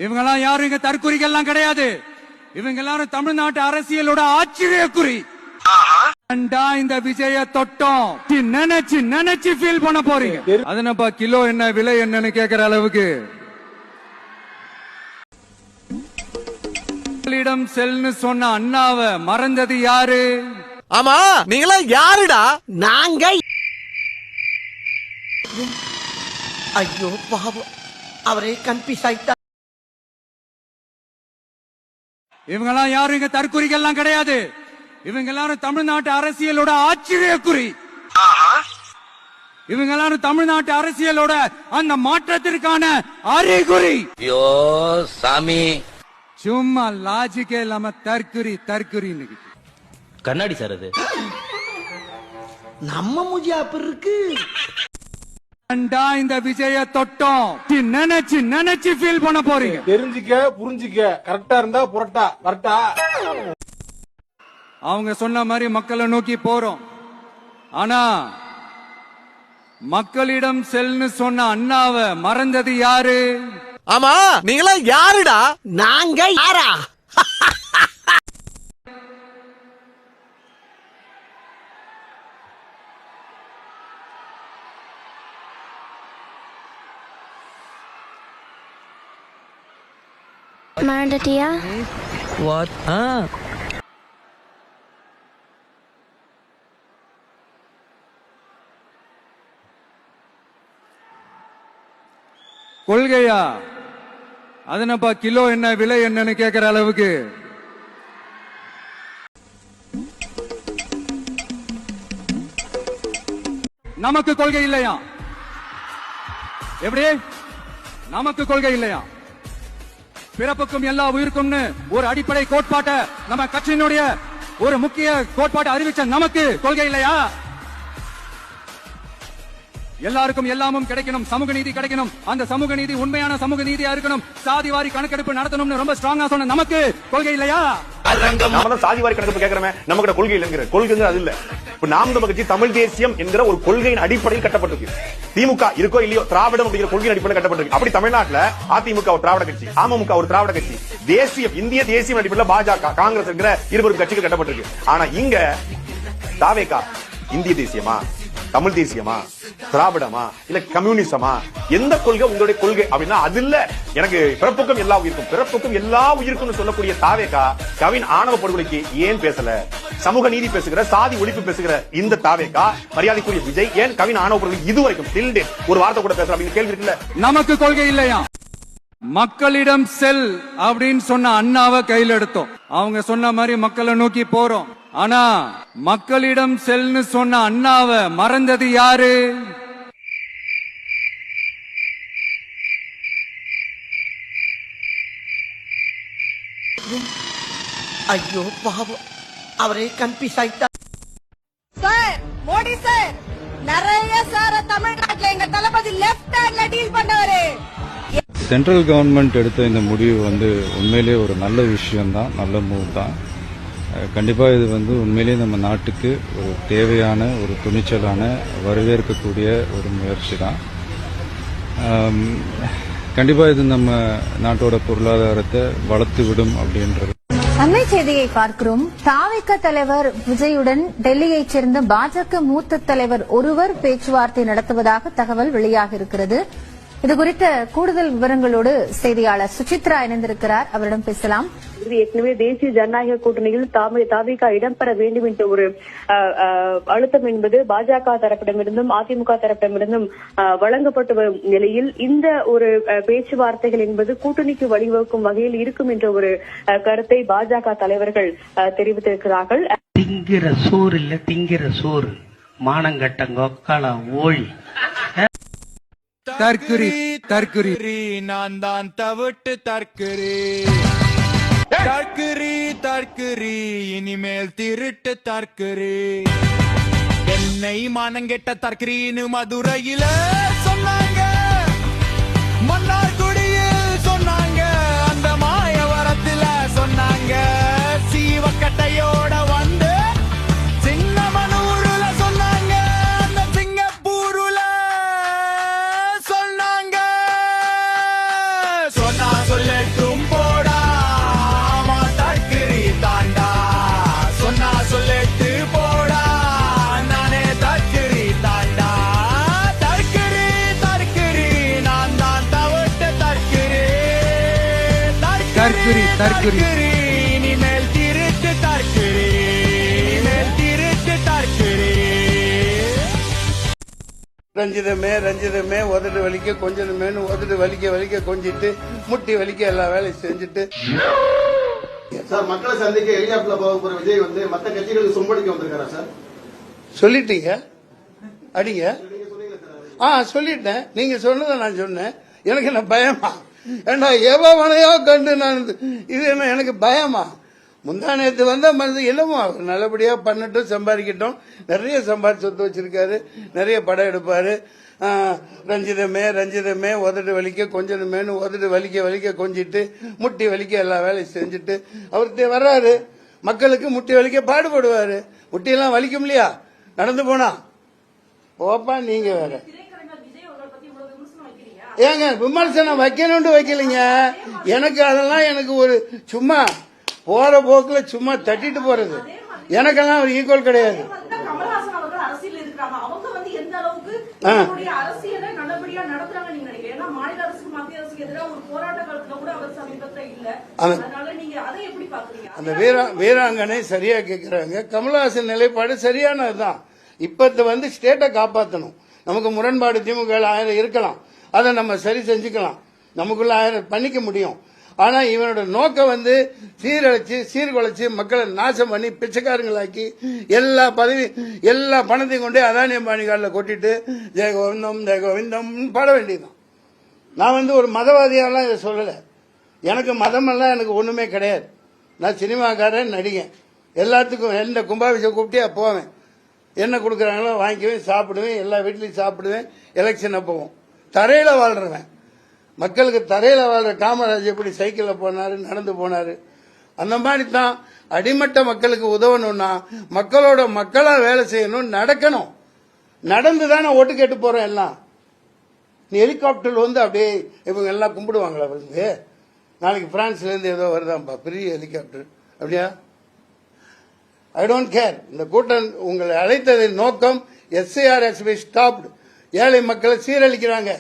இவங்கெல்லாம் யாரும் இங்க தற்குறிகள்லாம் கிடையாது. இவங்க எல்லாரும் தமிழ்நாட்டு அரசியலோட ஆச்சரியக்குறி. இந்த விஜய தொட்டம் நினைச்சு நினைச்சு ஃபீல் பண்ண போறீங்க. அதனப்பா கிலோ என்ன விலை என்னன்னு கேக்குற அளவுக்கு செல்னு சொன்ன அண்ணாவை மறந்தது யாரு? ஆமா, நீங்களா யாருடா? நாங்க ஐயோ பாவம், அவரே கன்ஃபியூஸ் ஆயிட்டா. இவங்கெல்லாம் யாரும் இங்க தற்குறிகள்லாம் கிடையாது. இவங்க எல்லாரும் தமிழ்நாட்டு அரசியலோட ஆச்சரியக்குறி. இவங்க எல்லாரும் தமிழ்நாட்டு அரசியலோட அந்த மாற்றத்திற்கான அறிகுறி. ஐயோ சாமி, சும்மா லாஜிக்கே இல்லாம தற்குறி தற்குறி. கண்ணாடி சார் அது நம்ம மூஞ்சி அப்படி இருக்கு. இந்த விஜய தொட்டம் நினைச்சு நினைச்சு ஃபீல் பண்ண போறீங்க. தெரிஞ்சுக்க புரிஞ்சுக்க, கரெக்டா இருந்தா புரட்டா கரெக்டா. அவங்க சொன்ன மாதிரி மக்களை நோக்கி போறோம். ஆனா மக்களிடம் செல்னு சொன்ன அண்ணாவை மறந்தது யாரு? ஆமா, நீங்களா யாருடா? நாங்க யாரா? மறந்துட்டியா? வாட்? கொள்கையா? அதனப்பா கிலோ என்ன விலை என்னன்னு கேக்குற அளவுக்கு நமக்கு கொள்கை இல்லையா? எப்படி நமக்கு கொள்கை இல்லையா? பிறப்புக்கும் எல்லா உயிருக்கும்னு ஒரு அடிப்படை கோட்பாட்டை நம்ம கட்சியினுடைய ஒரு முக்கிய கோட்பாட்டை அறிவிச்ச நமக்கு கொள்கை இல்லையா? எல்லாருக்கும் எல்லாமும் கிடைக்கணும், சமூக நீதி கிடைக்கணும், அந்த சமூக நீதி உண்மையான சமூக நீதியா இருக்கணும், சாதிவாரி கணக்கெடுப்பு நடத்தணும்னு ரொம்ப ஸ்ட்ராங்கா சொன்ன நமக்கு கொள்கை இல்லையா? நம்ம சாதிவாரி கணக்கெடுப்பு கேட்கிறோமே, நமக்கு கொள்கை இல்லைங்கிற கொள்கை அது இல்ல. இப்ப நாம் தமிழர் கட்சி தமிழ் தேசியம் என்கிற ஒரு கொள்கையின் அடிப்படையில் கட்டப்பட்டிருக்கு. திமுக இருக்கோ இல்லையோ திராவிடம் அப்படிங்கிற கொள்கையின் அடிப்படையில் கட்டப்பட்டிருக்கு. அப்படி தமிழ்நாட்டுல அதிமுக ஒரு திராவிட கட்சி, அமமுக ஒரு திராவிட கட்சி, தேசியம் இந்திய தேசியம் அடிப்படையில் பாஜக காங்கிரஸ் என்கிற இருவரும் கட்சிகள் கட்டப்பட்டிருக்கு. ஆனா இங்க தாவேகா இந்திய தேசியமா, தமிழ் தேசியமா, திராவிடமா, இல்ல கம்யூனிசமா, எந்த கொள்கை உங்களுடைய கொள்கை அப்படின்னா அது இல்ல. எனக்கு பிறப்புக்கும் எல்லா உயிருக்கும், பிறப்புக்கும் எல்லா உயிருக்கும் சொல்லக்கூடிய தாவேகா கவின் ஆணவ படுகொலைக்கு ஏன் பேசல? சமூக நீதி பேசுகிற, சாதி ஒழிப்பு பேசுகிற இந்த தாவேகா, மரியாதைக்குரிய விஜய் ஏன் கவின் ஆணவ படுகொலை இதுவரைக்கும் ஒரு வார்த்தை கூட பேசல அப்படின்னு கேள்வி இருக்குல்ல. நமக்கு கொள்கை இல்லையா? மக்களிடம் செல் அப்படின்னு சொன்ன அண்ணாவை கையில் எடுத்தோம். அவங்க சொன்ன மாதிரி மக்களை நோக்கி போறோம். ஆனா மக்களிடம் செல்னு சொன்ன அண்ணாவை மறந்தது யாரு? ஐயோ பாவம், அவரே கன்ஃபியூஸ் ஆயிட்டா. சார், மோடி சார், நிறைய சார தமிழ்நாட்டுல எங்க தளபதி லெஃப்ட் ஹேண்ட்ல டீல் பண்ணவரு. சென்ட்ரல் கவர்மெண்ட் எடுத்த இந்த முடிவு உண்மையிலேயே ஒரு நல்ல விஷயம் தான், நல்ல மூவ் தான். கண்டிப்பாக இது உண்மையிலேயே நம்ம நாட்டுக்கு ஒரு தேவையான, ஒரு துணிச்சலான, வரவேற்கக்கூடிய ஒரு முயற்சி தான். கண்டிப்பாக இது நம்ம நாட்டோட பொருளாதாரத்தை வளர்த்து விடும் அப்படின்றது. அண்மை செய்தியை பார்க்கிறோம். தாவேகா தலைவர் விஜயுடன் டெல்லியைச் சேர்ந்த பாஜக மூத்த தலைவர் ஒருவர் பேச்சுவார்த்தை நடத்துவதாக தகவல் வெளியாக இருக்கிறது. இதுகுறித்த கூடுதல் விவரங்களோடு செய்தியாளர் சுசித்ரா இணைந்திருக்கிறார். அவரிடம் பேசலாம். ஏற்கனவே தேசிய ஜனநாயக கூட்டணியில் தாவேகா இடம்பெற வேண்டும் என்ற ஒரு அழுத்தம் என்பது பாஜக தரப்பிடமிருந்தும் அதிமுக தரப்பிடமிருந்தும் வழங்கப்பட்டு வரும் நிலையில் இந்த ஒரு பேச்சுவார்த்தைகள் என்பது கூட்டணிக்கு வழிவகுக்கும் வகையில் இருக்கும் என்ற ஒரு கருத்தை பாஜக தலைவர்கள் தெரிவித்திருக்கிறார்கள். திங்கிற சோறு இல்ல, திங்கிற சோறு மானங்கட்டங்க ஒக்கால ஓழி. தற்குறி தற்குறி நான் தான் தவிட்டு தற்குறி தற்குறி தற்குறி இனிமேல் திருட்டு தற்குறி. என்னை மானங்கெட்ட தற்குறின்னு மதுரையில சொன்னாங்க, மன்னார்குடியில் சொன்னாங்க, அந்த மாயவரத்துல சொன்னாங்க, சீவக்கட்டையோட வந்து சின்னமனூர்ல சொன்னாங்க, அந்த சிங்கப்பூர்ல சொன்னாங்க. சொன்னா சொல்லட்டு தற்குறி தற்குறி இனிமேல் திருட்டு தற்குறி இனிமேல் திருட்டு தற்குறி ரஞ்சிதமே ரஞ்சிதமே உதடு வலிக்க கொஞ்சமேனு உதடு வலிக்க வலிக்க கொஞ்சிட்டு முட்டி வலிக்க எல்லா வேலையும் செஞ்சுட்டு சார் மக்களை சந்திக்க ஹெலிகாப்டர்ல போக போற விஜய் வந்து மத்த கட்சிகளுக்கு சொம்படிக்க வந்திருக்காரா சார்? சொல்லிட்டீங்க அடிங்க. சொல்லிட்டேன். நீங்க சொன்னதை நான் சொன்னேன். எனக்கு என்ன பயமா? ஏண்டா எவனையோ கண்டு நான் இது என்ன எனக்கு பயமா? முந்தா நேற்று வந்த மனது இல்லமா நல்லபடியா பண்ணட்டும், சம்பாதிக்கட்டும். நிறைய சம்பாதிச்சு சொத்து வச்சிருக்காரு, நிறைய படம் எடுப்பாரு. ரஞ்சிதமே ரஞ்சிதமே உதடு வலிக்க கொஞ்சமேனு உதடு வலிக்க வலிக்க கொஞ்சிட்டு முட்டி வலிக்க எல்லா வேலையும் செஞ்சுட்டு அவர் வர்றாரு. மக்களுக்கு முட்டி வலிக்க பாடுபடுவாரு. முட்டியெல்லாம் வலிக்கும் இல்லையா நடந்து போனா? ஓப்பா நீங்க வேற ஏங்க விமர்சனம் வைக்கணும்னு வைக்கலைங்க. எனக்கு அதெல்லாம் எனக்கு ஒரு சும்மா போற போக்குல சும்மா தட்டிட்டு போறது. எனக்கெல்லாம் ஒரு ஈக்குவல் கிடையாது. கமல்ஹாசன் அவர்கள் அரசியல் இருக்காங்க, அவங்க வந்து எந்த அளவுக்கு அரசியலை நல்லபடியா நடத்துறாங்க நீங்க நினைக்கிறீங்க? ஏன்னா மாநில அரசுக்கு மத்திய அரசுக்கு எதிராக ஒரு போராட்ட காலத்துல கூட அவர் சமீபத்துல இல்ல. அதனால நீங்க அதை எப்படி பாக்குறீங்க? அந்த வீராங்கனை சரியா கேக்குறாங்க. கமல்ஹாசன் நிலைப்பாடு சரியானதுதான். இப்ப வந்து ஸ்டேட்டை காப்பாற்றணும். நமக்கு முரண்பாடு திமுக 1000 இருக்கலாம், அதை நம்ம சரி செஞ்சுக்கலாம், நமக்குள்ள 1000 பண்ணிக்க முடியும். ஆனா இவனோட நோக்கம் வந்து சீரழிச்சு சீர்குலைச்சு மக்களை நாசம் பண்ணி பிச்சைக்காரங்களாக்கி எல்லா பதவி எல்லா பணத்தையும் கொண்டு அதானி அம்பானி காலில் கொட்டிட்டு ஜெயகோவிந்தம் ஜெயகோவிந்தம் பாட வேண்டியதுதான். நான் வந்து ஒரு மதவாதியாலாம் இதை சொல்லலை. எனக்கு மதமெல்லாம் எனக்கு ஒண்ணுமே கிடையாது. நான் சினிமாக்காரன், நடிகன். எல்லாத்துக்கும் எந்த கும்பாபிஷேகம் கூப்பிட்டே போவேன். என்ன கொடுக்குறாங்களோ வாங்கிக்குவேன், சாப்பிடுவேன், எல்லா வீட்லையும் சாப்பிடுவேன். எலெக்ஷன் அப்பவும் தரையில வாழ்றவன். மக்களுக்கு தரையில வாழ்ற காமராஜ் எப்படி சைக்கிள்ல போனாரு, நடந்து போனாரு, அந்த மாதிரி தான் அடிமட்ட மக்களுக்கு உதவணும்னா மக்களோட மக்களா வேலை செய்யணும், நடக்கணும். நடந்துதானே ஓட்டு கேட்டு போறோம் எல்லாம். நீ ஹெலிகாப்டர் வந்து அப்படியே இவங்க எல்லாம் கும்பிடுவாங்களா? வந்து நாளைக்கு பிரான்ஸ்ல இருந்து ஏதோ வருதாம்பா பெரிய ஹெலிகாப்டர், அப்படியா? I don't care. இந்த கூட்டம் உங்களை அழைத்ததின் நோக்கம் SIR has been stopped. ஏழை மக்களை சீரழிக்கிறாங்க.